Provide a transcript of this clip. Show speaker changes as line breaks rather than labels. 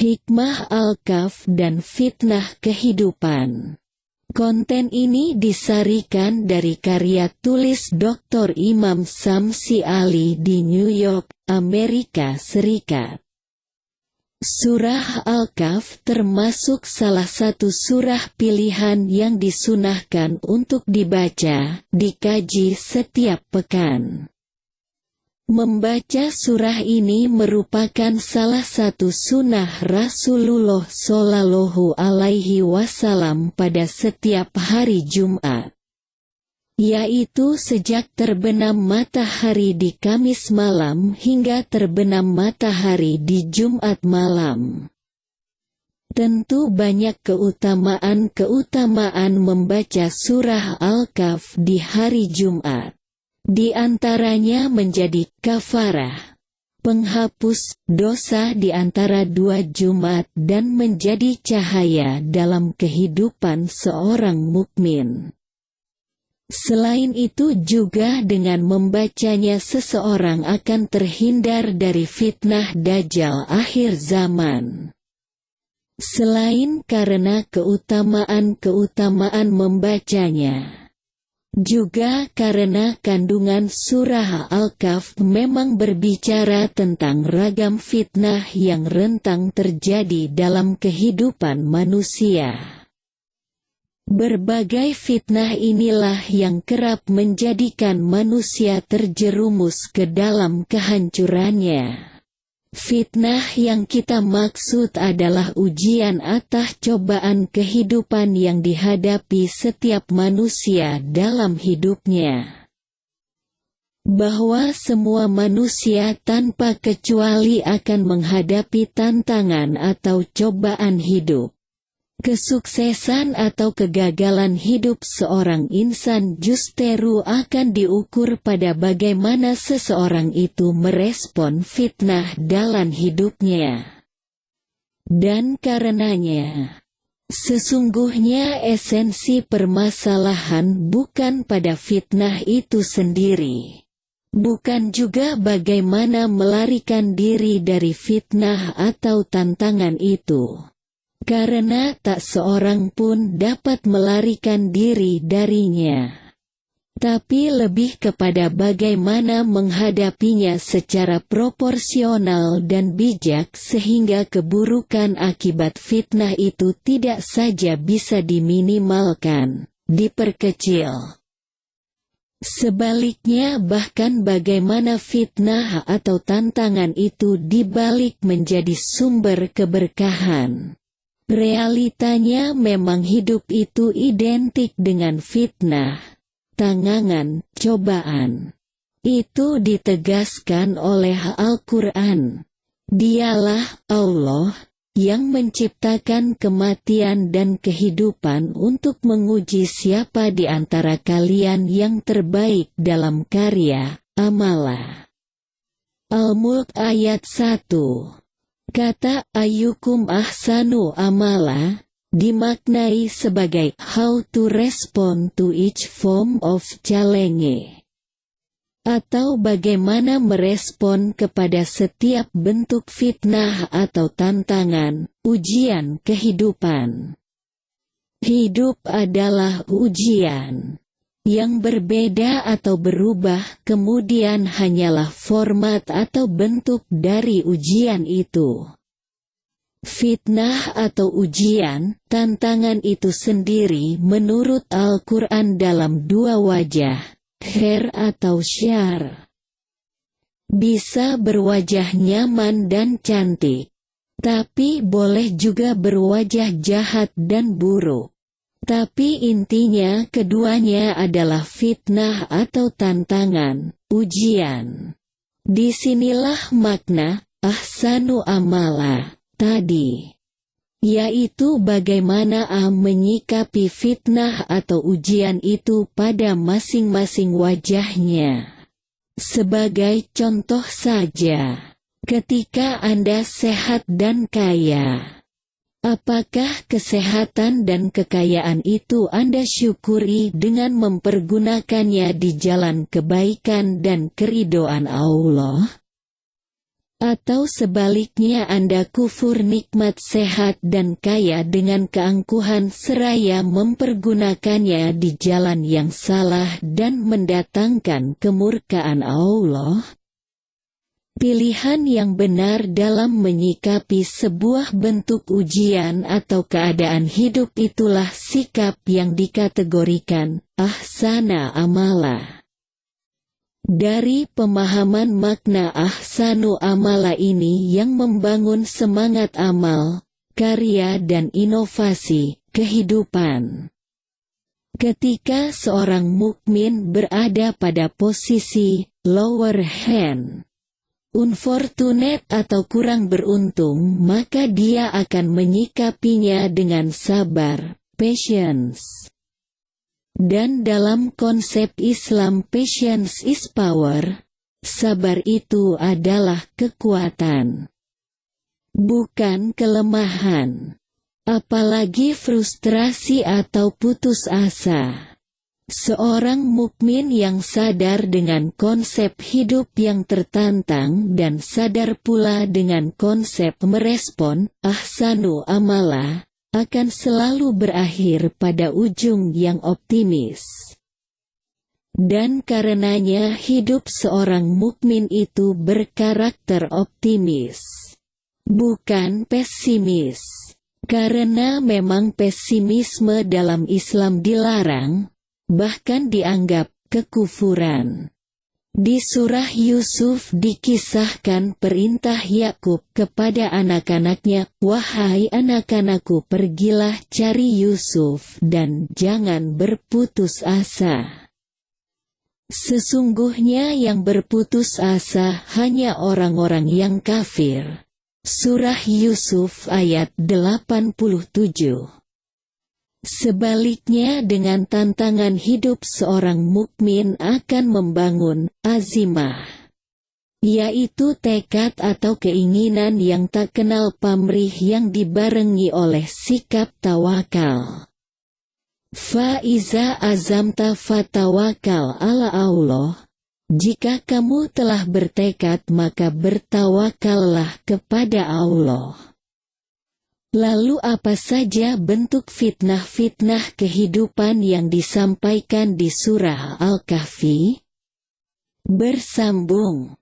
Hikmah Al-Kahf dan Fitnah Kehidupan. Konten ini disarikan dari karya tulis Dr. Imam Samsi Ali di New York, Amerika Serikat. Surah Al-Kahf termasuk salah satu surah pilihan yang disunahkan untuk dibaca, dikaji setiap pekan. Membaca surah ini merupakan salah satu sunnah Rasulullah Shallallahu Alaihi Wasallam pada setiap hari Jumat, yaitu sejak terbenam matahari di Kamis malam hingga terbenam matahari di Jumat malam. Tentu banyak keutamaan membaca surah Al-Kahf di hari Jumat. Di antaranya menjadi kafarah, penghapus dosa di antara dua Jumat dan menjadi cahaya dalam kehidupan seorang mukmin. Selain itu juga dengan membacanya seseorang akan terhindar dari fitnah Dajjal akhir zaman. Selain karena keutamaan membacanya, juga karena kandungan surah Al-Kahf memang berbicara tentang ragam fitnah yang rentang terjadi dalam kehidupan manusia. Berbagai fitnah inilah yang kerap menjadikan manusia terjerumus ke dalam kehancurannya. Fitnah yang kita maksud adalah ujian atau cobaan kehidupan yang dihadapi setiap manusia dalam hidupnya. Bahwa semua manusia tanpa kecuali akan menghadapi tantangan atau cobaan hidup. Kesuksesan atau kegagalan hidup seorang insan justru akan diukur pada bagaimana seseorang itu merespon fitnah dalam hidupnya. Dan karenanya, sesungguhnya esensi permasalahan bukan pada fitnah itu sendiri. Bukan juga bagaimana melarikan diri dari fitnah atau tantangan itu. Karena tak seorang pun dapat melarikan diri darinya. Tapi lebih kepada bagaimana menghadapinya secara proporsional dan bijak sehingga keburukan akibat fitnah itu tidak saja bisa diminimalkan, diperkecil. Sebaliknya bahkan bagaimana fitnah atau tantangan itu dibalik menjadi sumber keberkahan. Realitanya memang hidup itu identik dengan fitnah, tantangan, cobaan. Itu ditegaskan oleh Al-Quran. Dialah Allah yang menciptakan kematian dan kehidupan untuk menguji siapa di antara kalian yang terbaik dalam karya, amalah. Al-Mulk ayat 1. Kata ayyukum ahsanu amala dimaknai sebagai how to respond to each form of challenge, atau bagaimana merespon kepada setiap bentuk fitnah atau tantangan, ujian kehidupan. Hidup adalah ujian. Yang berbeda atau berubah kemudian hanyalah format atau bentuk dari ujian itu. Fitnah atau ujian, tantangan itu sendiri menurut Al-Quran dalam dua wajah, khair atau syarr. Bisa berwajah nyaman dan cantik, tapi boleh juga berwajah jahat dan buruk. Tapi intinya keduanya adalah fitnah atau tantangan, ujian. Disinilah makna ahsanu amala tadi, yaitu bagaimana menyikapi fitnah atau ujian itu pada masing-masing wajahnya. Sebagai contoh saja, ketika Anda sehat dan kaya, apakah kesehatan dan kekayaan itu Anda syukuri dengan mempergunakannya di jalan kebaikan dan keridhaan Allah? Atau sebaliknya Anda kufur nikmat sehat dan kaya dengan keangkuhan seraya mempergunakannya di jalan yang salah dan mendatangkan kemurkaan Allah? Pilihan yang benar dalam menyikapi sebuah bentuk ujian atau keadaan hidup itulah sikap yang dikategorikan ahsana amala. Dari pemahaman makna ahsanu amala ini yang membangun semangat amal, karya dan inovasi kehidupan. Ketika seorang mukmin berada pada posisi lower hand, unfortunate atau kurang beruntung, maka dia akan menyikapinya dengan sabar, patience. Dan dalam konsep Islam patience is power, sabar itu adalah kekuatan, bukan kelemahan. Apalagi frustrasi atau putus asa. Seorang mukmin yang sadar dengan konsep hidup yang tertantang dan sadar pula dengan konsep merespon ahsanu amala, akan selalu berakhir pada ujung yang optimis. Dan karenanya hidup seorang mukmin itu berkarakter optimis, bukan pesimis. Karena memang pesimisme dalam Islam dilarang, bahkan dianggap kekufuran. Di surah Yusuf dikisahkan perintah Yakub kepada anak-anaknya, "Wahai anak-anakku, pergilah cari Yusuf dan jangan berputus asa. Sesungguhnya yang berputus asa hanya orang-orang yang kafir." Surah Yusuf ayat 87. Sebaliknya dengan tantangan hidup seorang mukmin akan membangun azimah, yaitu tekad atau keinginan yang tak kenal pamrih yang dibarengi oleh sikap tawakal. Fa-iza azamta fatawakal ala Allah. Jika kamu telah bertekad maka bertawakallah kepada Allah. Lalu apa saja bentuk fitnah-fitnah kehidupan yang disampaikan di surah Al-Kahfi? Bersambung.